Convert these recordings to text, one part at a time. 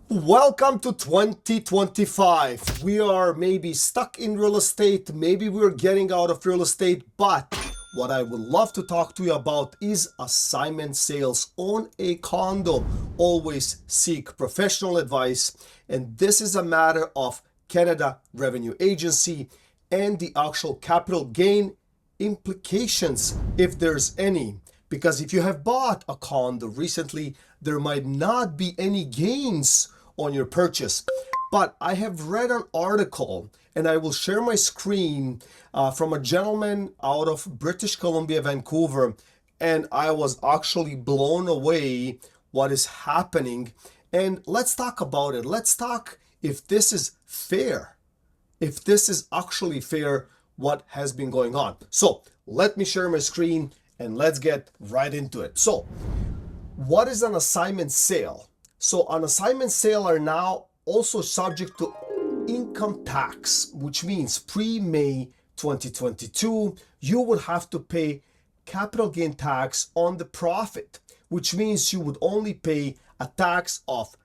Welcome to 2025. We are maybe stuck in real estate, maybe we're getting out of real estate, but what I would love to talk to you about is assignment sales on a condo. Always seek professional advice, and this is a matter of Canada Revenue Agency and the actual capital gain implications, if there's any. Because if you have bought a condo recently, there might not be any gains on your purchase. But I have read an article, and I will share my screen from a gentleman out of British Columbia, Vancouver, and I was actually blown away what is happening. And let's talk about it. Let's talk if this is fair, if this is actually fair, what has been going on. So let me share my screen and let's get right into it. So what is an assignment sale? So an assignment sale are now also subject to income tax, which means pre-May 2022, you would have to pay capital gain tax on the profit, which means you would only pay a tax of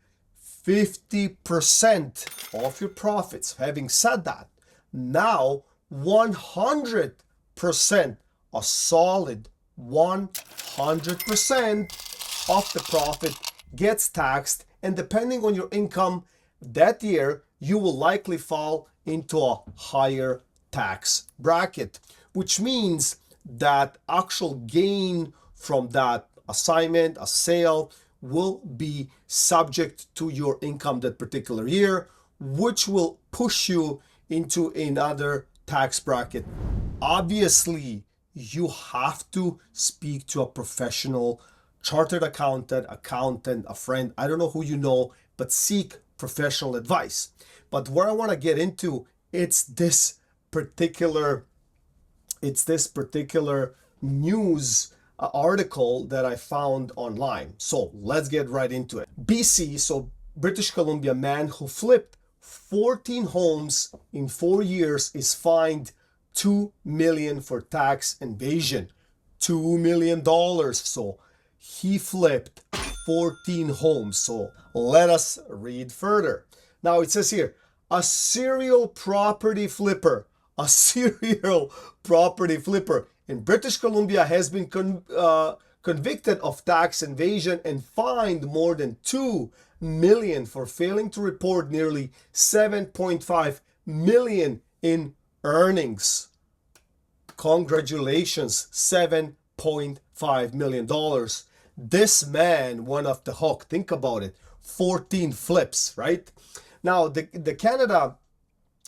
50% of your profits. Having said that, now 100%, a solid 100% of the profit gets taxed, and depending on your income that year, you will likely fall into a higher tax bracket, which means that actual gain from that assignment, a sale, will be subject to your income that particular year, which will push you into another tax bracket. Obviously, you have to speak to a professional, chartered accountant, a friend. I don't know who you know, but seek professional advice. But where I want to get into, it's this particular news article that I found online. So let's get right into it. BC, so British Columbia, man who flipped 14 homes in 4 years is fined $2 million for tax evasion. $2 million. So he flipped 14 homes. So let us read further. Now it says here, a serial property flipper in British Columbia has been convicted of tax evasion and fined more than $2 million for failing to report nearly $7.5 million in earnings. Congratulations, $7.5 million. This man went off the hook. Think about it. 14 flips, right? Now, the Canada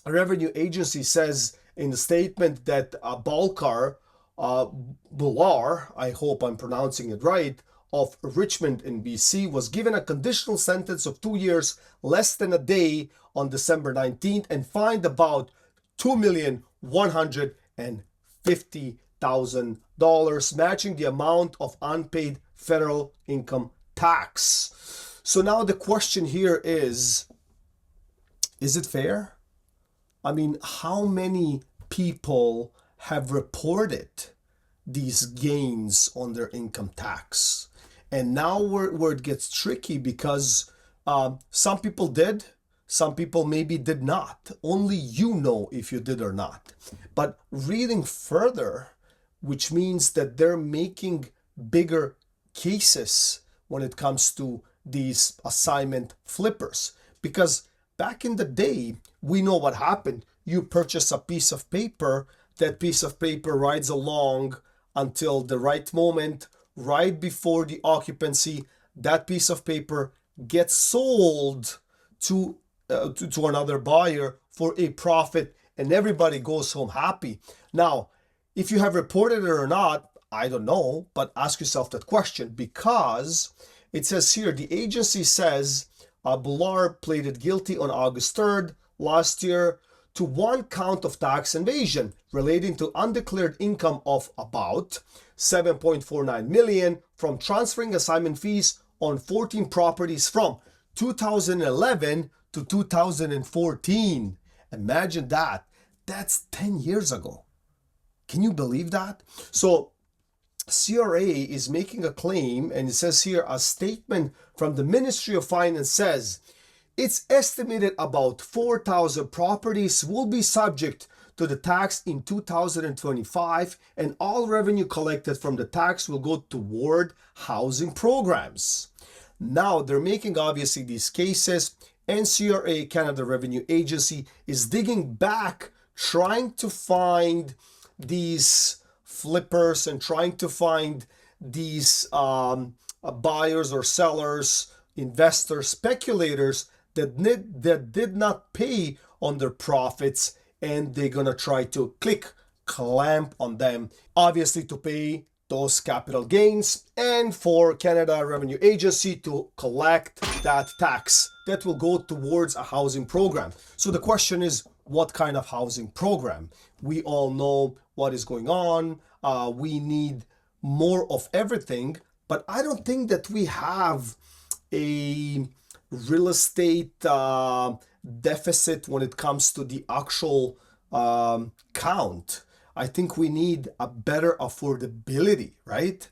Revenue Agency says in the statement that Balkar Bhullar, I hope I'm pronouncing it right, of Richmond in BC was given a conditional sentence of 2 years, less than a day on December 19th, and fined about $2,150,000, matching the amount of unpaid federal income tax. So now the question here is it fair? I mean, how many people have reported these gains on their income tax? And now where it gets tricky, because some people did, some people maybe did not. Only you know if you did or not. But reading further, which means that they're making bigger cases when it comes to these assignment flippers. Because back in the day, we know what happened. You purchase a piece of paper, that piece of paper rides along until the right moment, right before the occupancy, that piece of paper gets sold to another buyer for a profit, and everybody goes home happy. Now, if you have reported it or not, I don't know, but ask yourself that question, because it says here, the agency says Bhullar pleaded guilty on August 3rd last year to one count of tax evasion relating to undeclared income of about $7.49 million from transferring assignment fees on 14 properties from 2011 to 2014. Imagine that. That's 10 years ago. Can you believe that? So CRA is making a claim, and it says here, a statement from the Ministry of Finance says It's estimated about 4,000 properties will be subject to the tax in 2025, and all revenue collected from the tax will go toward housing programs. Now they're making obviously these cases, and CRA, Canada Revenue Agency, is digging back, trying to find these flippers and trying to find these buyers or sellers, investors, speculators that did not pay on their profits, and they're gonna try to clamp on them, obviously to pay those capital gains, and for Canada Revenue Agency to collect that tax that will go towards a housing program. So the question is, what kind of housing program? We all know what is going on. We need more of everything, but I don't think that we have a real estate deficit when it comes to the actual count. I think we need a better affordability, right?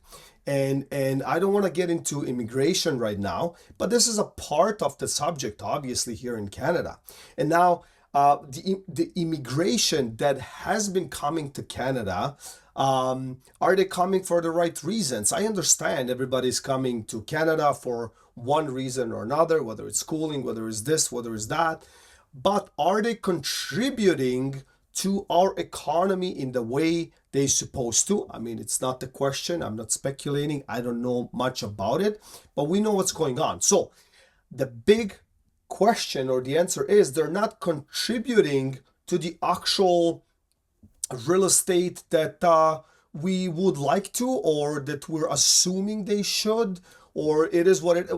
And I don't want to get into immigration right now, but this is a part of the subject, obviously, here in Canada. And now the immigration that has been coming to Canada, are they coming for the right reasons? I understand everybody's coming to Canada for one reason or another, whether it's schooling, whether it's this, whether it's that, but are they contributing to our economy in the way they're supposed to? I mean, it's not the question. I'm not speculating. I don't know much about it, but we know what's going on. So the big question, or the answer is, they're not contributing to the actual real estate that we would like to, or that we're assuming they should, or it is what it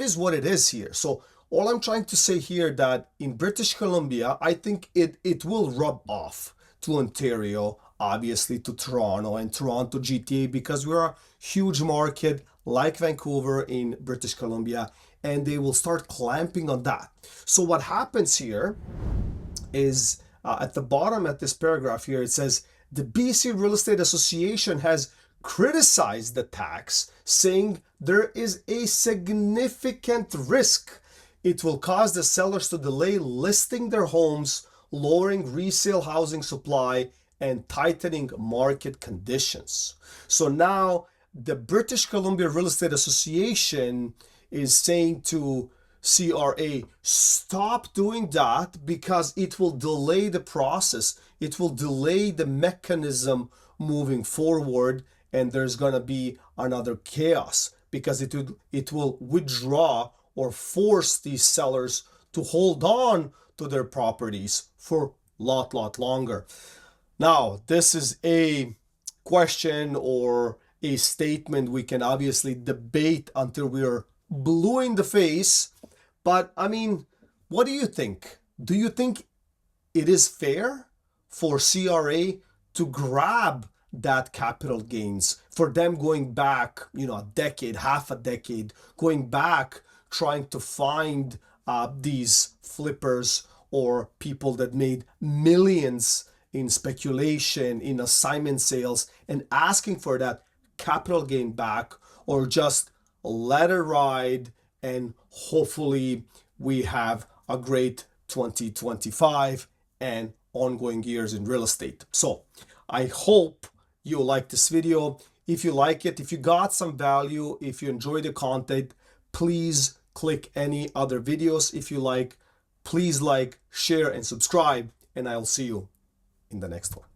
is what it is here. So all I'm trying to say here, that in British Columbia, I think it will rub off to Ontario, obviously to Toronto and Toronto GTA, because we're a huge market like Vancouver in British Columbia, and they will start clamping on that. So what happens here is at the bottom at this paragraph here, it says the BC Real Estate Association has criticized the tax, saying there is a significant risk it will cause the sellers to delay listing their homes, lowering resale housing supply, and tightening market conditions. So now the British Columbia Real Estate Association is saying to CRA, stop doing that, because it will delay the process. It will delay the mechanism moving forward, and there's going to be another chaos, because it will withdraw or force these sellers to hold on to their properties for a lot longer. Now, this is a question or a statement we can obviously debate until we are blue in the face. But I mean, what do you think? Do you think it is fair for CRA to grab that capital gains, for them going back, a decade, half a decade, going back, trying to find these flippers or people that made millions in speculation, in assignment sales, and asking for that capital gain back, or just let it ride and hopefully we have a great 2025 and ongoing years in real estate. So I hope you like this video. If you like it, if you got some value, if you enjoy the content, please click any other videos. If you like, please like, share, and subscribe, and I'll see you in the next one.